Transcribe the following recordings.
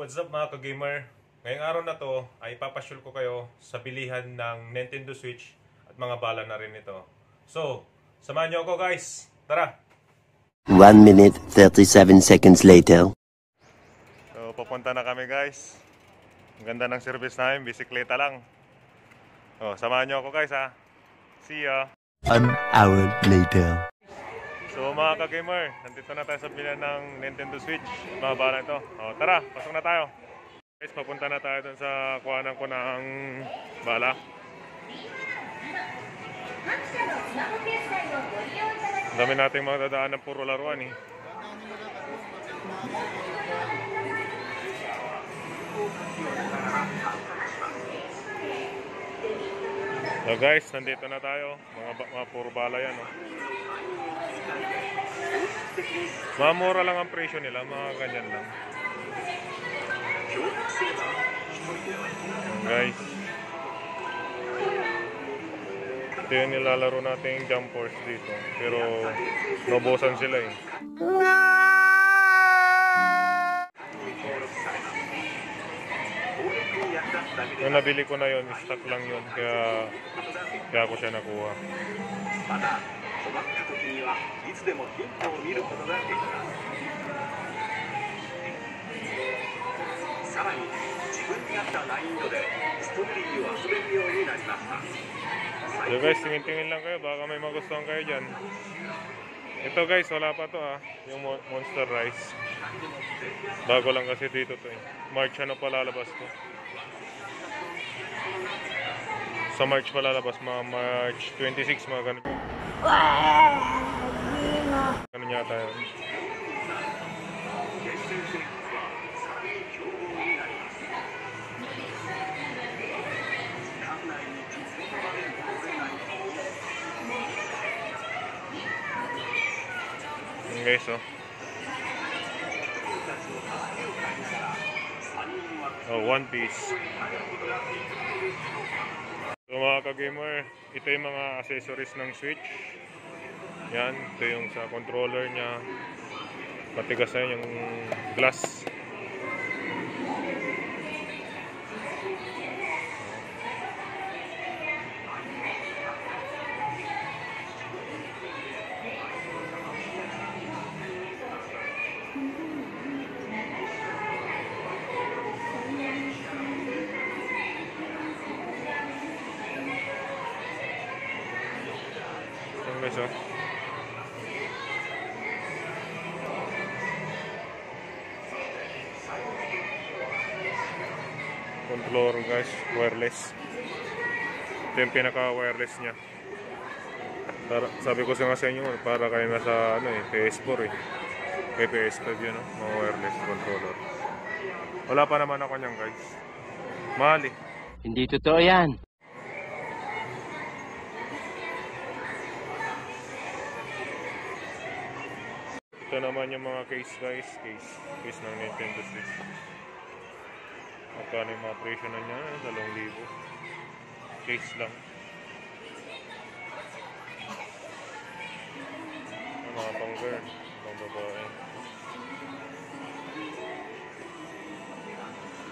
what's up mga ka-gamer? Ngayong araw na to ay papasyul ko kayo sa bilihan ng Nintendo Switch at mga bala na rin ito. So, samahan nyo ako guys. Tara! 1 minute 37 seconds later. So, papunta na kami guys. Ang ganda ng service namin, bisikleta lang. Oh, samahan nyo ako guys ha. See ya! 1 hour later. So mga ka-gamer, nandito na tayo sa bilihan ng Nintendo Switch. Mga bala ito. Oh, tara, pasok na tayo. Guys, papunta na tayo dun sa kuhanan ko ng bala. Ang dami nating mga dadaan ng puro laruan eh. So guys, nandito na tayo. Mga puro bala yan oh. Mamura lang ang presyo nila, mga ganyan lang. Guys, ito yung nilalaro natin Jump Force dito. Pero naubusan sila eh. Nung nabili ko na yun, stock lang yun. Kaya ako siya nakuha. So guys, tingin-tingin lang kayo, baka may magustuhan kayo dyan. Ito guys, wala pa to yung Monster Rise. Bago lang kasi dito to eh. March ano pa lalabas to. Sa March pa lalabas, mga March 26, mga ganun. Ganun yata yun. Yan guys oh. Oh, One Piece. So mga ka-gamer, ito yung mga accessories ng Switch. Yan, ito yung sa controller niya. Matigas na yung glass. Guys, oh. Controller guys, wireless. Ito yung pinaka-wireless niya. Sabi ko nga sa inyo, para kayo nasa PS4 eh. Kay PS5 yun, mga wireless controller. Wala pa naman ako niyan guys. Mahal eh. Hindi totoo yan. Ito naman yung mga case guys, case ng Nintendo Switch. Magkano yung mga presyo na niya? 2,000. Case lang. Mga pang girl, pang babae.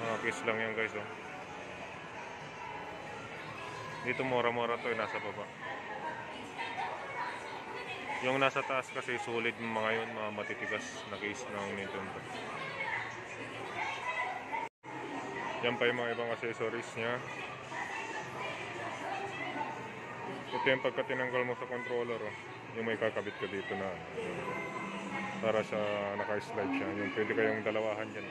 Mga case lang yan guys oh. Dito mura-mura to nasa baba. Yung nasa taas kasi solid mga yun, mga matitigas na case ng Nintendo. Yan pa yung mga ibang accessories niya. Ito yung pagka tinanggal mo sa controller oh, yung may kakabit ka dito na para sa naka-slide siya. Yung pwede kayong dalawahan dyan.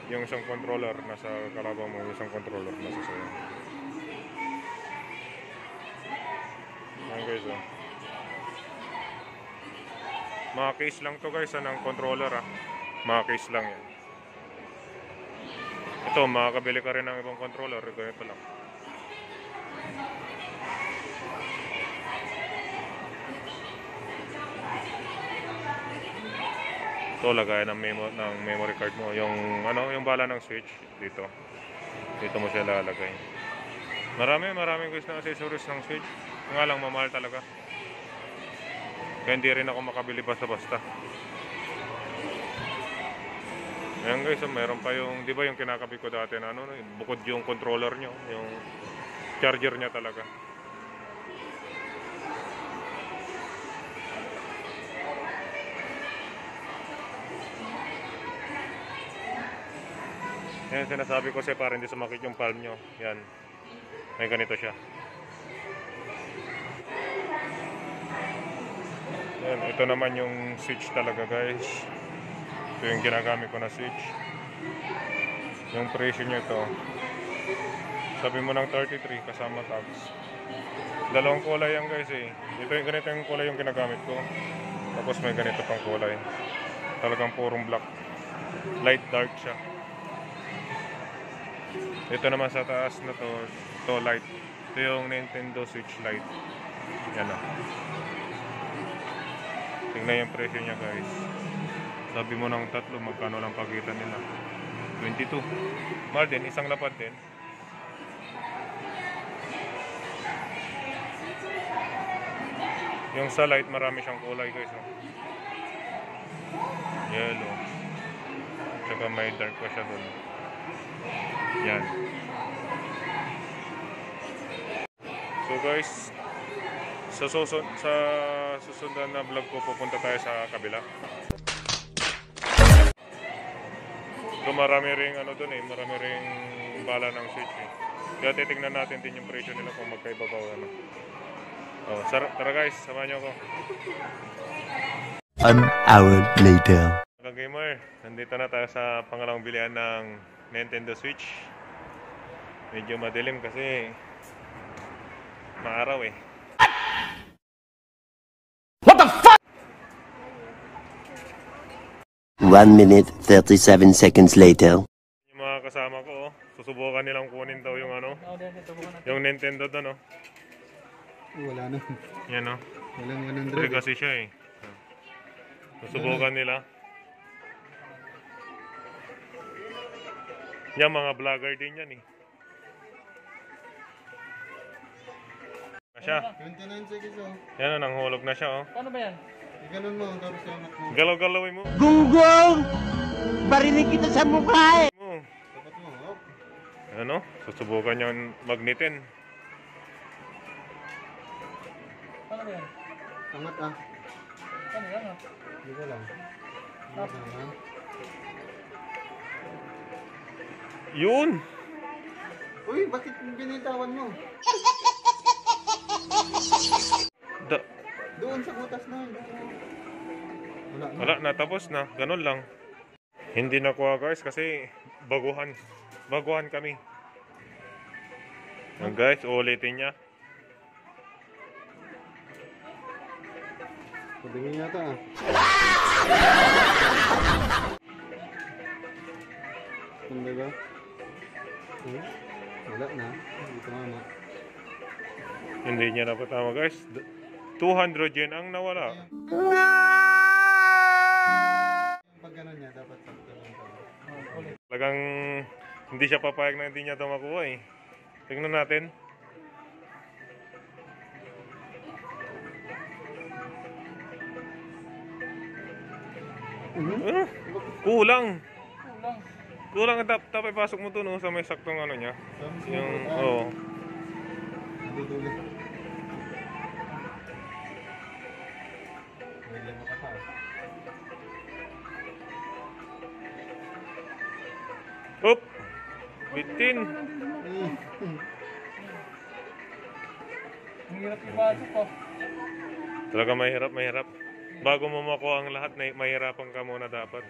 Yung isang controller nasa kalabaw mo, yung isang controller nasa sayo. Yan guys oh. Mga case lang to guys ng controller Mga case lang yan. Ito, makakabili ka rin ng ibang controller. Ganito lang. Ito, lagayan ng memory card mo. Yung bala ng Switch dito. Dito mo siya lalagay. Marami guys na accessories ng Switch. Nga lang, mamahal talaga. Kaya hindi rin ako makabili basta-basta. Ayan guys, meron pa yung, di ba yung kinakabit ko dati na ano, bukod yung controller nyo, yung charger niya talaga. Yan sinasabi ko siya para hindi sumakit yung palm nyo. Yan. May ganito siya. Yan. Ito naman yung switch talaga guys. Ito yung ginagamit ko na switch. Yung presyo nyo ito. Sabi mo ng 33 kasama tags. Dalawang kulay yan guys eh. Ito yung ganito yung kulay yung ginagamit ko. Tapos may ganito pang kulay. Talagang purong black. Light dark siya. Ito naman sa taas na to light. Ito yung Nintendo Switch Lite. Yan o. Tingnan yung presyo niya guys. Sabi mo ng tatlo, magkano lang pagitan nila? 22. Mahal din, isang lapad din. Yung sa light, marami siyang kulay guys. Oh. Yellow. Tsaka may dark pa siya doon. Yan. So guys, sa susunod na vlog ko pupunta tayo sa kabila. So marami ring ano doon eh, marami ring bala ng switch eh. Kaya titingnan natin din yung presyo nila kung magkaiba ba o ano. Oh, tara guys, samahan niyo ako. 1 hour later. Mga gamer, nandito na tayo sa pangalawang bilihan ng Nintendo Switch. Medyo madilim kasi maaraw eh. What the fuck? 1 minute 37 seconds later. Yung mga kasama ko, susubukan nilang kunin daw yung ano, yung Nintendo doon, no? Wala na. Yan, no? Walang Free 100. kasi siya eh. Susubukan nila. Yan, mga vlogger din yan eh. Siya. 29 seconds oh. Yan, nanghulog na siya, oh. Paano ba yan? Ganun mo, tapos yung anak mo. Galaw-galawin mo. Gunggong! Barinig kita sa mukha eh! Dapat mo, hop. Ano? Susubukan yung magnetin. Paano ba yan? Angat ah. Paano yan? Hindi ko lang. Angat na. Yun! Uy, bakit binitawan mo? Doon sa butas na. Wala na. Wala, natapos na. Ganun lang. Hindi nakuha guys kasi baguhan. Baguhan kami. Yan guys, ulitin niya. Pagdingin yata ah. Hindi ba? Wala na. Hindi tumama. Hindi niya napatama guys. 200 yen ang nawala. Pag gano'n niya, dapat sakto lang tayo. Talagang hindi siya papayag na hindi niya ito makuha eh. Tingnan natin. Kulang. Kulang ang tapay pasok mo to no sa may saktong ano niya. Yung oh. Duduli. Pwede mo ka pa. Up. Bitin. Ang hirap ipasok ko. Talaga mahirap. Bago mo makuha ang lahat, mahirapan ka muna dapat.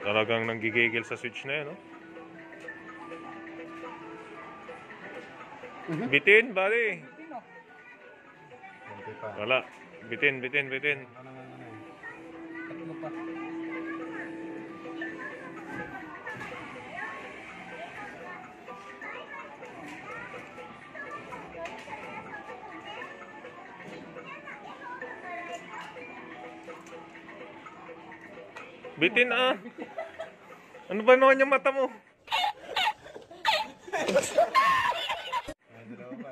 Talagang nanggigigil sa switch na yan, no? Bitin, bali. Hindi pa. Wala. Bitin. Ano naman ano eh. Tatlo pa. Bitin ah. Ano ba naman yung mata mo? May dalawa pa.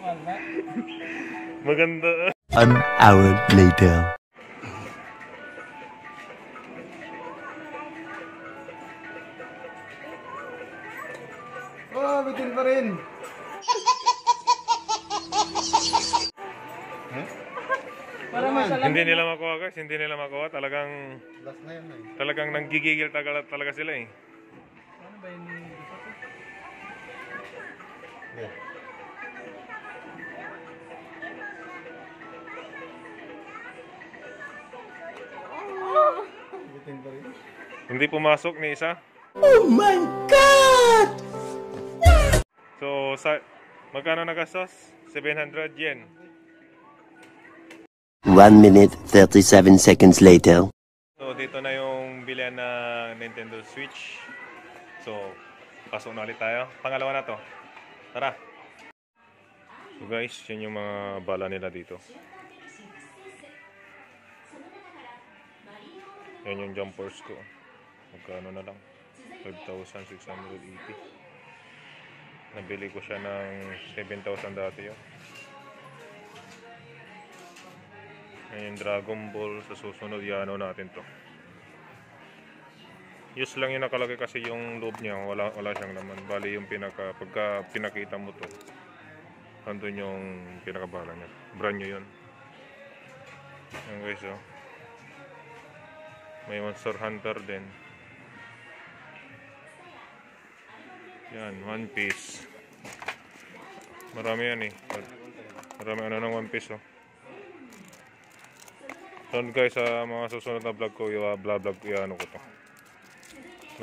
Wala. Maganda. 1 hour later. Oh, bitin pa rin. Para masalam. Hindi nila makuha guys, hindi nila makuha. Talagang Last na yun eh. nanggigigil talaga sila eh. Ano ba yung gusto ko? Yeah. Bitin pa rin. Hindi pumasok ni isa. Oh my God! So, magkano nagastos? 700 yen. 1 minute 37 seconds later. So, dito na yung bilihan ng Nintendo Switch. So, pasok na ulit tayo. Pangalawa na to. Tara! So guys, yun yung mga bala nila dito. Yan yung jumpers ko. Magkano na lang? 5,680. Nabili ko siya ng 7,000 dati yun. Yan yung Dragon Ball. Sa susunod, yano natin to. Use lang yung nakalagay kasi yung loob niya. Wala siyang laman. Bali yung pagka pinakita mo to, andun yung pinakabala niya. Brand new yun. Yan guys, oh. May Monster Hunter din. Yan, One Piece. Marami yan eh. Marami ano ng One Piece, oh. So guys, sa mga susunod na vlog ko, yung vlog ano ko to.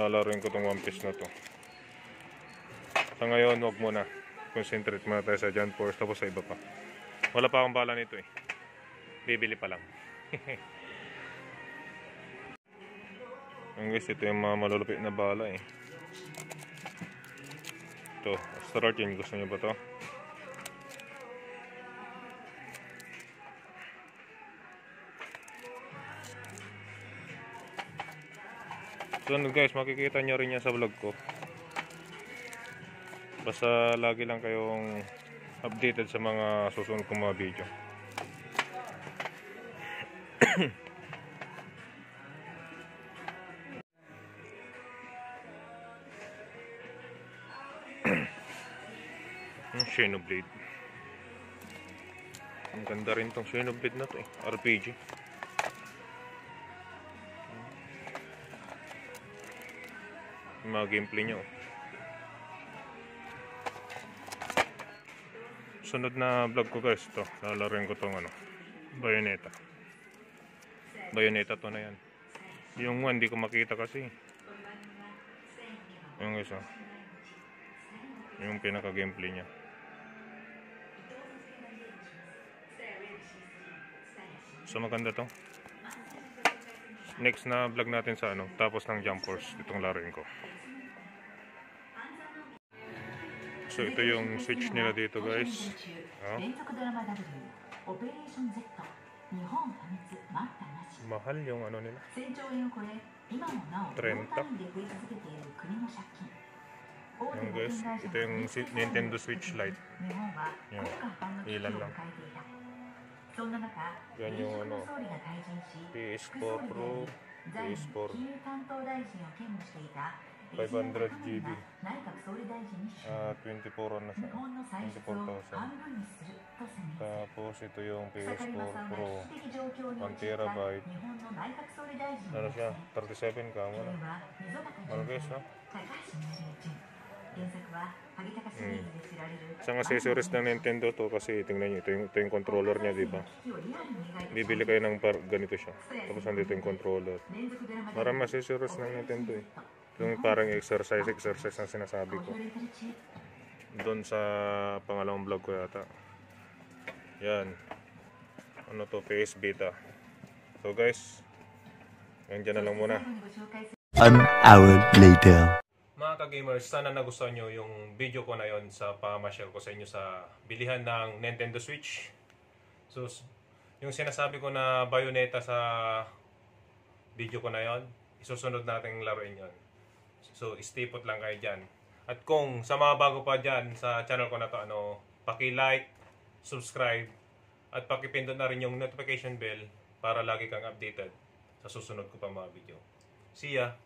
Lalaroin ko tong One Piece na to. Sa ngayon, wag muna. Concentrate muna tayo sa Jump Force, tapos sa iba pa. Wala pa akong bala nito eh. Bibili pa lang. Ang guys, ito yung mga malulupit na bala eh. Ito, Astra 13. Gusto nyo ba to? So guys, makikita nyo rin yan sa vlog ko. Basta lagi lang kayong updated sa mga susunod kong mga video. Xenoblade. Ang ganda rin tong Xenoblade na to eh. RPG. Yung mga gameplay nyo. Sunod na vlog ko guys, to lalaroin ko tong ano, Bayonetta. Bayonetta to na yan. Yung one hindi ko makita kasi. Yung guys, oh. Yung pinaka gameplay niya. So maganda to. Next na vlog natin sa ano, tapos ng Jump Force, itong laruin ko. So ito yung switch nila dito guys. Oh. Mahal yung ano nila. 30. Yan guys, ito yung Nintendo Switch Lite. Yan, ilan lang. Yan yung ano, PS4 Pro, PS4 500GB 24 na siya, 24,000. Tapos ito yung PS4 Pro 1TB, ano siya, 37 ka mo na. Ano guys, no? Isang accessories ng Nintendo to kasi tingnan nyo, ito yung controller niya, diba? Bibili kayo ng ganito siya, tapos nandito yung controller. Maraming accessories ng Nintendo eh. Yung parang exercise ang sinasabi ko doon sa pangalawang vlog ko yata. Yan, ano to, PS Vita. So guys, nandiyan na lang muna. 1 hour later. Mga ka-gamers, sana nagustuhan nyo yung video ko na yon sa pamashare ko sa inyo sa bilihan ng Nintendo Switch. So, yung sinasabi ko na Bayonetta sa video ko na yon, isusunod natin laruin yon. So, stay put lang kayo dyan. At kung sa mga bago pa dyan sa channel ko na to, paki-like, subscribe, At pakipindot na rin yung notification bell para lagi kang updated sa susunod ko pang mga video. See ya!